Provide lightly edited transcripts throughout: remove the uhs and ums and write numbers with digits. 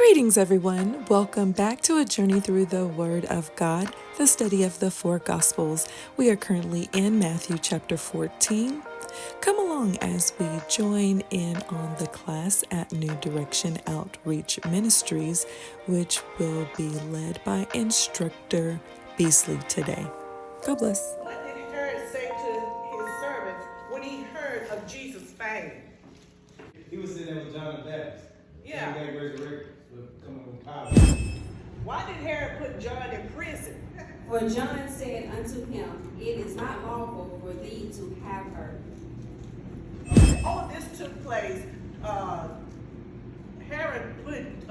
Greetings, everyone. Welcome back to a journey through the Word of God, the study of the four Gospels. We are currently in Matthew Chapter 14. Come along as we join in on the class at New Direction Outreach Ministries, which will be led by Instructor Beasley today. God bless. What did Herod say to his servants when he heard of Jesus' fame? He was sitting there with John the Baptist. Yeah. Same day resurrected with coming with power. Why did Herod put John in prison? For John said unto him, It is not lawful for thee to have her. All this took place. Herod put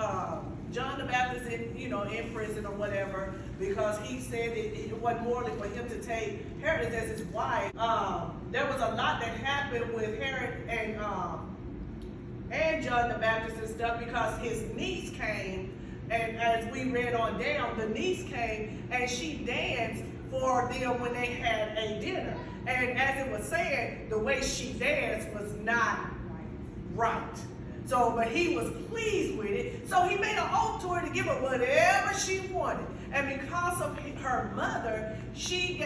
John the Baptist in prison or whatever because he said it wasn't morally for him to take Herod as his wife. There was a lot that happened with Herod and John the Baptist and stuff because his niece came, and as we read on down, the niece came and she danced for them when they had a dinner. And as it was said, the way she danced was not right. So, but he was pleased with it. So he made an oath to her to give her whatever she wanted. And because of her mother, she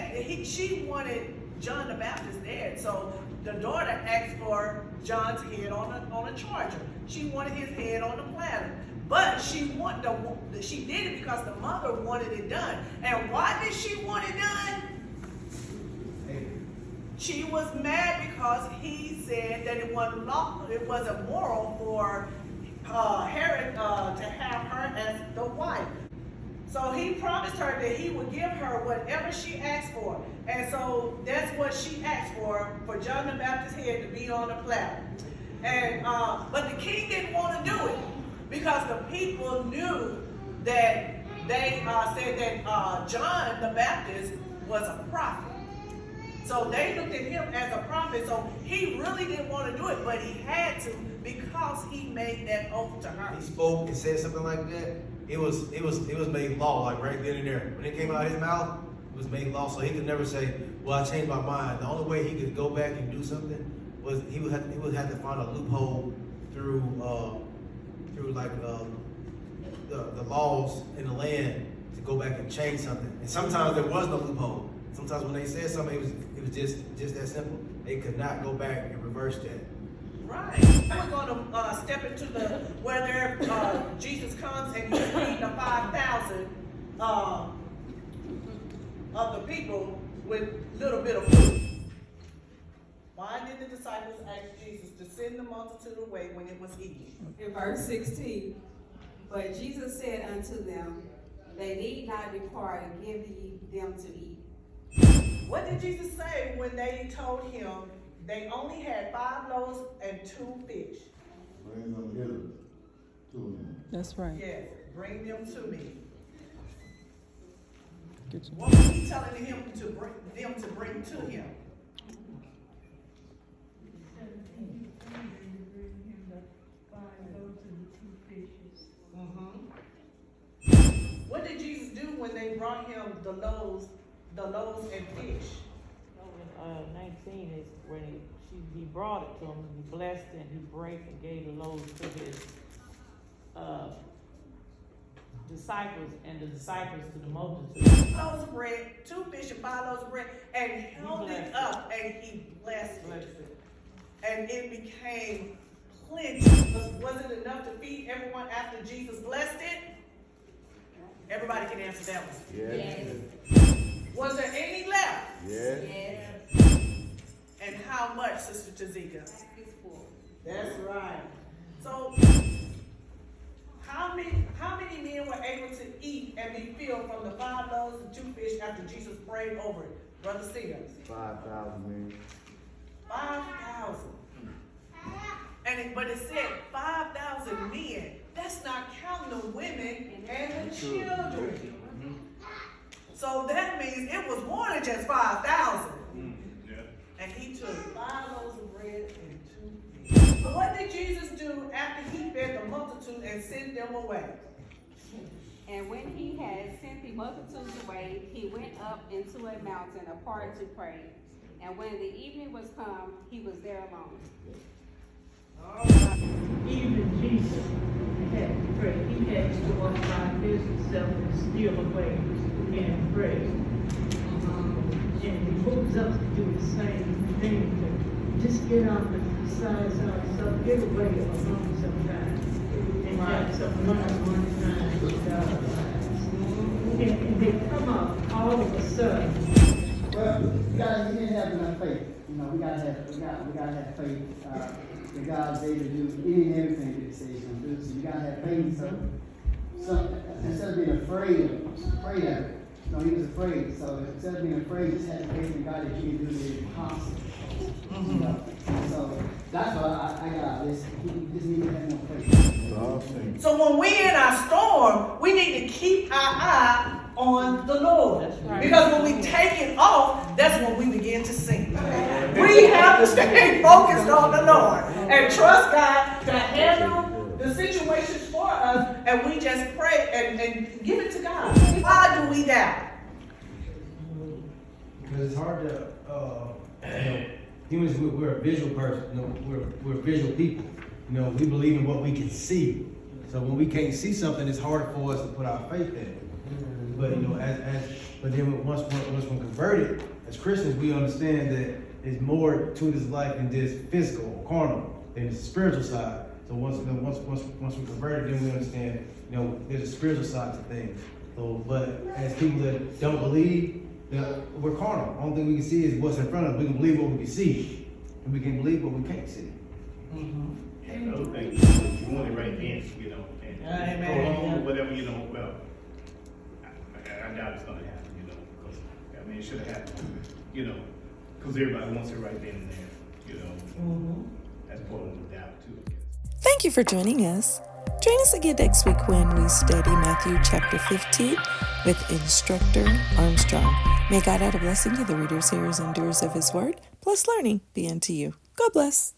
wanted John the Baptist dead. So the daughter asked for John's head on a charger. She wanted his head on the platter. But she did it because the mother wanted it done. And why did she want it done? She was mad because he said that it wasn't lawful, it wasn't moral for Herod to have her as the wife. So he promised her that he would give her whatever she asked for. And so that's what she asked for John the Baptist's head to be on the platter. And but the king didn't want to do it because the people knew that they said that John the Baptist was a prophet. So they looked at him as a prophet, so he really didn't want to do it, but he had to because he made that oath to her. He spoke and said something like that. It was made law, like right then and there. When it came out of his mouth, it was made law. So he could never say, "Well, I changed my mind." The only way he could go back and do something was he would have to find a loophole through like the laws in the land to go back and change something. And sometimes there was no loophole. Sometimes when they said something, it was just that simple. They could not go back and reverse that. Right. We're going to step into where Jesus comes and he's feeding the 5,000 of the people with little bit of food. Why did the disciples ask Jesus to send the multitude away when it was evening? In verse 16, but Jesus said unto them, They need not require to give ye them to eat. What did Jesus say when they told him they only had 5 loaves and 2 fish? Bring them hither to him. That's right. Yes, bring them to me. What was he telling him to bring to him? What did Jesus do when they brought him the loaves and fish? 19 is when he brought it to him, and he blessed it, and he broke and gave the loaves to his disciples, and the disciples to the multitude. 2 loaves of bread, 2 fish and 5 loaves of bread, and held it up and he blessed it. And it became plenty. Was it enough to feed everyone after Jesus blessed it? Everybody can answer that one. Yes. Was there any left? Yes. Yes. And how much, Sister Tazika? That's right. So, how many men were able to eat and be filled from the 5 loaves and 2 fish after Jesus prayed over it? Brother Sears. 5,000 men. 5,000. But it said 5,000 men. That's not counting the women and the children. So that means it was more than just 5,000. And he took 5 loaves of bread and 2 fish. But what did Jesus do after he fed the multitude and sent them away? And when he had sent the multitudes away, he went up into a mountain apart to pray. And when the evening was come, he was there alone. All right. Even Jesus had pray. He has to walk by himself and steal away and pray. And he moves us to do the same thing, to just get out besides ourselves, get away alone sometimes, and have some one time with our lives. And they come up all of a sudden. Well, you didn't have enough faith. You know, we gotta have faith. That God's able to do any and everything that He says He's gonna do. So you gotta have faith. So instead of being afraid of it. No, he was afraid. So instead of being afraid, just have faith in God that you can do the impossible. You know? So that's what I got out of this. You just need to have more faith. So when we're in our storm, we need to keep our eye on the Lord. That's right. Because when we take it off, that's when we begin to sink. We have to stay focused on the Lord and trust God to handle the situations for us, and we just pray and give it to God. Why do we doubt? Because it's hard to, humans, we're a visual person. We're visual people. We believe in what we can see. So when we can't see something, it's harder for us to put our faith in it. But but then once we're converted as Christians, we understand that there's more to this life than just physical or carnal, than the spiritual side. So once we're converted, then we understand, there's a spiritual side to things. So, but as people that don't believe, we're carnal. Only thing we can see is what's in front of us. We can believe what we can see, and we can believe what we can't see. And those things, you want it right then, and Amen. prolong or whatever, well, I doubt it's gonna happen, because, it should have happened, because everybody wants it right then and there, That's part of the doubt too, I guess. Thank you for joining us. Join us again next week when we study Matthew chapter 15 with Instructor Armstrong. May God add a blessing to the readers, hearers, and doers of His word, plus learning be unto you. God bless.